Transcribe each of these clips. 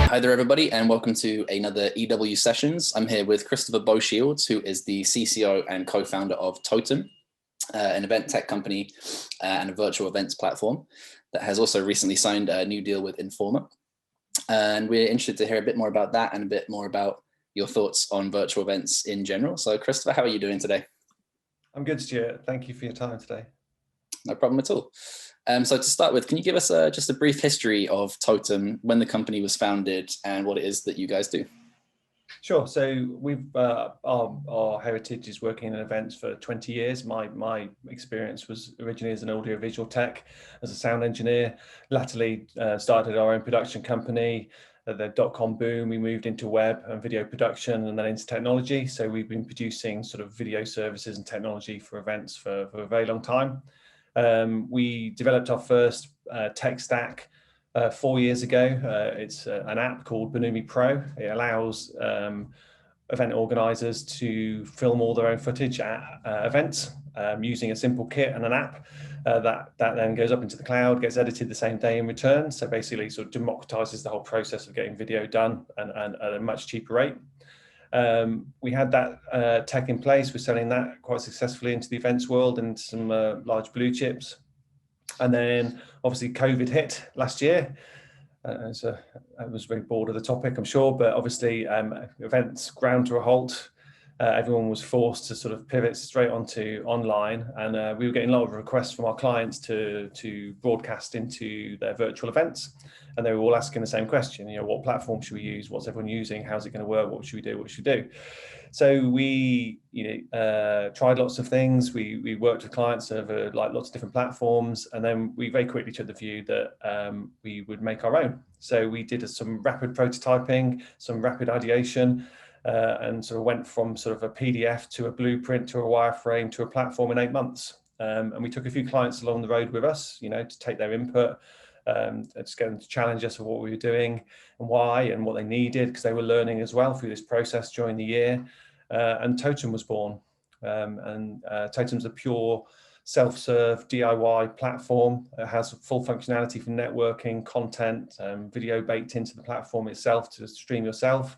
Hi there, everybody, and welcome to another EW Sessions. I'm here with Christopher Bowshields, who is the CCO and co-founder of Totem, an event tech company and a virtual events platform that has also recently signed a new deal with Informa. And we're interested to hear a bit more about that and a bit more about your thoughts on virtual events in general. So Christopher, how are you doing today? I'm good, Stuart. Thank you for your time today. No problem at all. So to start with, can you give us just a brief history of Totem, when the company was founded and what it is that you guys do? Sure. So we've our heritage is working in events for 20 years. My experience was originally as an audiovisual tech, as a sound engineer. Latterly started our own production company. The dot-com boom, we moved into web and video production and then into technology. So we've been producing sort of video services and technology for events for a very long time. We developed our first tech stack 4 years ago. It's an app called Bonumi Pro. It allows event organizers to film all their own footage at events using a simple kit and an app that then goes up into the cloud, gets edited the same day in return. So basically sort of democratizes the whole process of getting video done and at a much cheaper rate. We had that tech in place. We're selling that quite successfully into the events world and some large blue chips. And then obviously COVID hit last year. So I was very bored of the topic, I'm sure, but obviously events ground to a halt. Everyone was forced to sort of pivot straight onto online, and we were getting a lot of requests from our clients to broadcast into their virtual events, and they were all asking the same question. You know, what platform should we use? What's everyone using? How's it going to work? What should we do? What should we do? So we, tried lots of things. We worked with clients over like lots of different platforms, and then we very quickly took the view that we would make our own. So we did some rapid prototyping, some rapid ideation. And sort of went from sort of a PDF to a blueprint to a wireframe to a platform in 8 months. And we took a few clients along the road with us, to take their input, just get them to challenge us of what we were doing and why and what they needed, because they were learning as well through this process during the year. And Totem was born. And Totem's a pure self-serve DIY platform. It has full functionality for networking, content, video baked into the platform itself to stream yourself.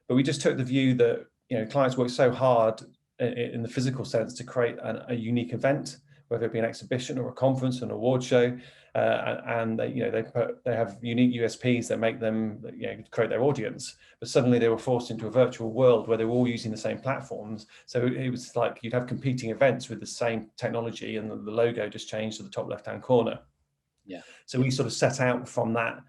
But we just took the view that clients work so hard in the physical sense to create a unique event, whether it be an exhibition or a conference, an award show, and they have unique USPs that make them create their audience. But suddenly they were forced into a virtual world where they were all using the same platforms. So it was like you'd have competing events with the same technology, and the logo just changed to the top left-hand corner. Yeah. So we sort of set out from that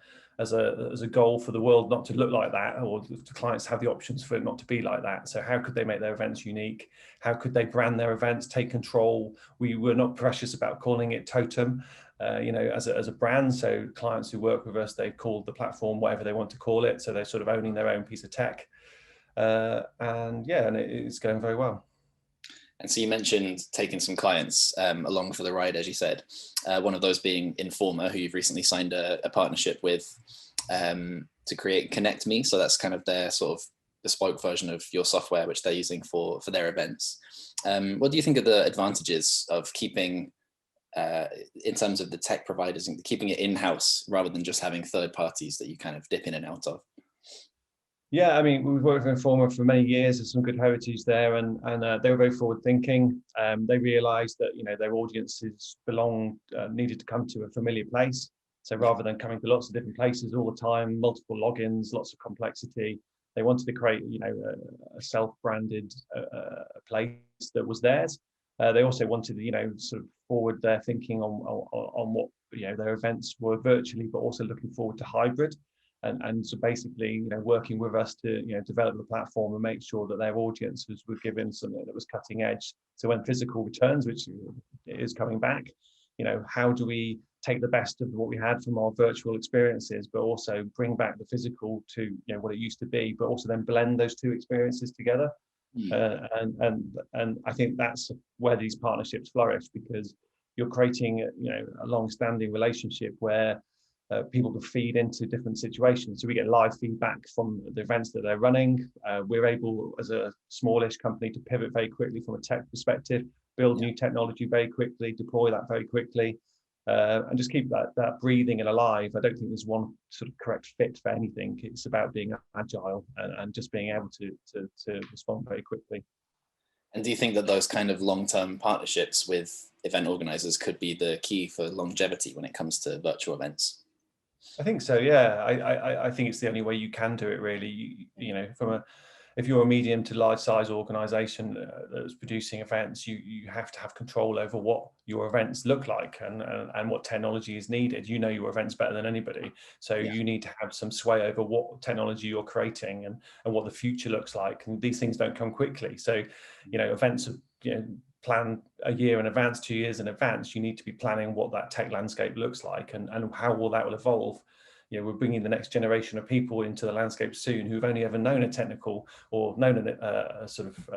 as a goal for the world not to look like that, or the clients have the options for it not to be like that. So how could they make their events unique? How could they brand their events, take control? We were not precious about calling it Totem, as a brand. So clients who work with us, they call the platform whatever they want to call it. So they're sort of owning their own piece of tech. And it's going very well. And so you mentioned taking some clients along for the ride, as you said, one of those being Informa, who you've recently signed a partnership with to create Connect Me. So that's kind of their sort of bespoke version of your software, which they're using for their events. What do you think are the advantages of keeping, in terms of the tech providers, and keeping it in-house rather than just having third parties that you kind of dip in and out of? Yeah, I mean, we've worked with Informa for many years. There's some good heritage there, and they were very forward thinking. They realised that their audiences needed to come to a familiar place. So rather than coming to lots of different places all the time, multiple logins, lots of complexity, they wanted to create a self-branded place that was theirs. They also wanted sort of forward their thinking on what their events were virtually, but also looking forward to hybrid. And so basically, working with us to, develop the platform and make sure that their audiences were given something that was cutting edge. So when physical returns, which is coming back, how do we take the best of what we had from our virtual experiences, but also bring back the physical to, what it used to be, but also then blend those two experiences together. And I think that's where these partnerships flourish, because you're creating, a long-standing relationship where people can feed into different situations. So we get live feedback from the events that they're running. We're able, as a smallish company, to pivot very quickly from a tech perspective, build new technology very quickly, deploy that very quickly. and just keep that breathing and alive. I don't think there's one sort of correct fit for anything. It's about being agile and just being able to respond very quickly. And do you think that those kind of long-term partnerships with event organizers could be the key for longevity when it comes to virtual events? I think so. Yeah, I think it's the only way you can do it. Really, you know, if you're a medium to large size organization that's producing events, you have to have control over what your events look like and what technology is needed. You know your events better than anybody, so Yeah. you need to have some sway over what technology you're creating and what the future looks like. And these things don't come quickly. So, you know, events, you know, plan a year in advance, 2 years in advance. You need to be planning what that tech landscape looks like and how that will evolve. You know, we're bringing the next generation of people into the landscape soon who've only ever known a technical or known a sort of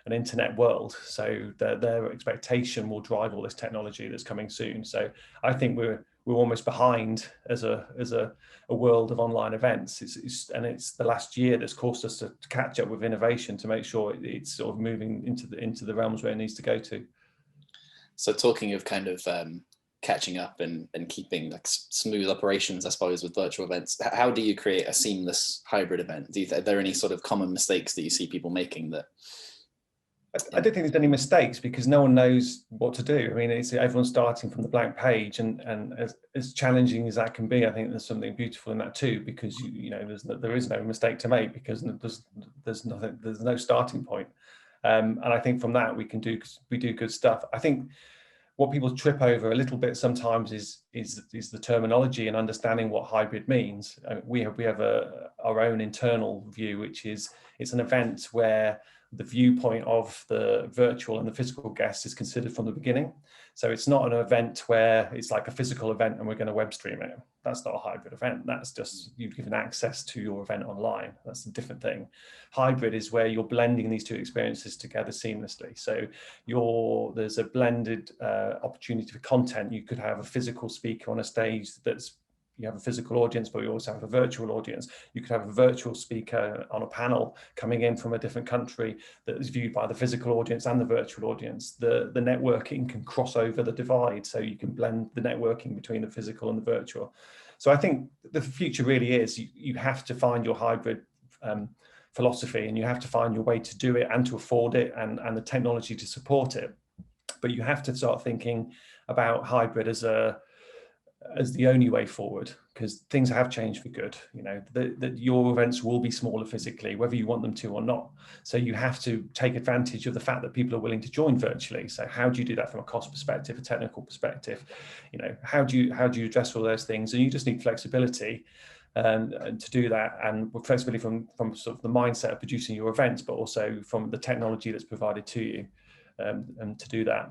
an internet world. So their expectation will drive all this technology that's coming soon. So I think we're almost behind as a world of online events. It's the last year that's caused us to catch up with innovation to make sure it's sort of moving into the realms where it needs to go to. So talking of kind of catching up and keeping like smooth operations, I suppose, with virtual events, how do you create a seamless hybrid event? Are there any sort of common mistakes that you see people making that? I don't think there's any mistakes because no one knows what to do. I mean, everyone's starting from the blank page, and as challenging as that can be, I think there's something beautiful in that too, because you know there is no mistake to make because there's no starting point, and I think from that we do good stuff. I think what people trip over a little bit sometimes is the terminology and understanding what hybrid means. We have our own internal view, which is it's an event where the viewpoint of the virtual and the physical guest is considered from the beginning. So it's not an event where it's like a physical event and we're going to web stream it. That's not a hybrid event. That's just you've given access to your event online. That's a different thing. Hybrid is where you're blending these two experiences together seamlessly. So there's a blended opportunity for content. You could have a physical speaker on a stage you have a physical audience, but you also have a virtual audience. You could have a virtual speaker on a panel coming in from a different country that is viewed by the physical audience and the virtual audience. The networking can cross over the divide, so you can blend the networking between the physical and the virtual. So I think the future really is you have to find your hybrid philosophy, and you have to find your way to do it and to afford it and the technology to support it. But you have to start thinking about hybrid as the only way forward, because things have changed for good. You know, that your events will be smaller physically, whether you want them to or not. So you have to take advantage of the fact that people are willing to join virtually. So how do you do that from a cost perspective, a technical perspective? You know, how do you address all those things? And you just need flexibility and to do that, and flexibility from sort of the mindset of producing your events, but also from the technology that's provided to you, and to do that.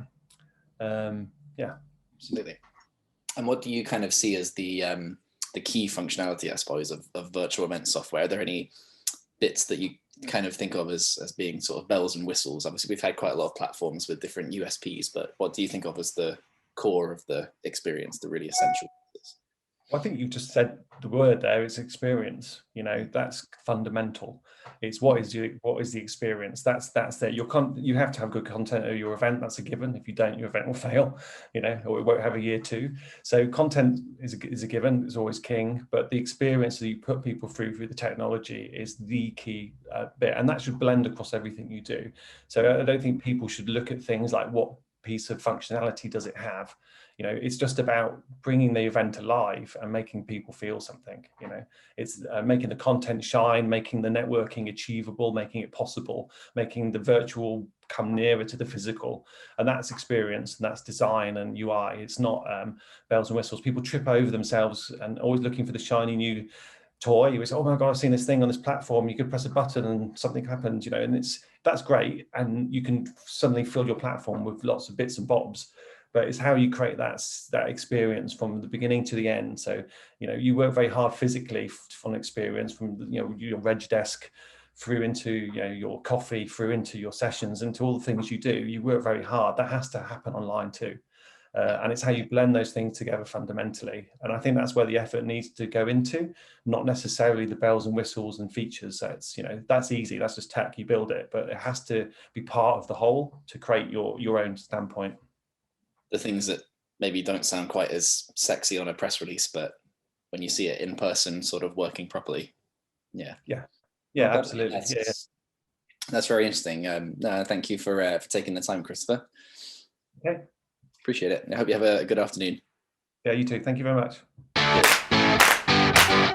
Yeah, Absolutely. And what do you kind of see as the key functionality, I suppose, of virtual event software? Are there any bits that you kind of think of as being sort of bells and whistles? Obviously, we've had quite a lot of platforms with different USPs, but what do you think of as the core of the experience, the really essential bits? I think you just said the word there. It's experience. You know, that's fundamental. It's what is the experience? That's it. You have to have good content at your event. That's a given. If you don't, your event will fail. You know, or it won't have a year two. So content is a given. It's always king. But the experience that you put people through the technology is the key bit, and that should blend across everything you do. So I don't think people should look at things like what piece of functionality does it have. You know, it's just about bringing the event alive and making people feel something. You know, it's making the content shine, making the networking achievable, making it possible, making the virtual come nearer to the physical. And that's experience, and that's design and UI. It's not bells and whistles. People trip over themselves and always looking for the shiny new toy. You say, oh my God, I've seen this thing on this platform. You could press a button and something happens, you know, and that's great. And you can suddenly fill your platform with lots of bits and bobs. But it's how you create that experience from the beginning to the end. So, you know, you work very hard physically for an experience from, you know, your reg desk through into, you know, your coffee, through into your sessions, into all the things you do. You work very hard. That has to happen online too. And it's how you blend those things together fundamentally. And I think that's where the effort needs to go into, not necessarily the bells and whistles and features. That's, you know, that's easy. That's just tech, you build it, but it has to be part of the whole to create your own standpoint. The things that maybe don't sound quite as sexy on a press release, but when you see it in person, sort of working properly. Yeah. Yeah, Well, yeah, perfect. absolutely. Yeah. That's very interesting. Thank you for taking the time, Christopher. Okay. Appreciate it. I hope you have a good afternoon. Yeah, you too. Thank you very much. Cheers.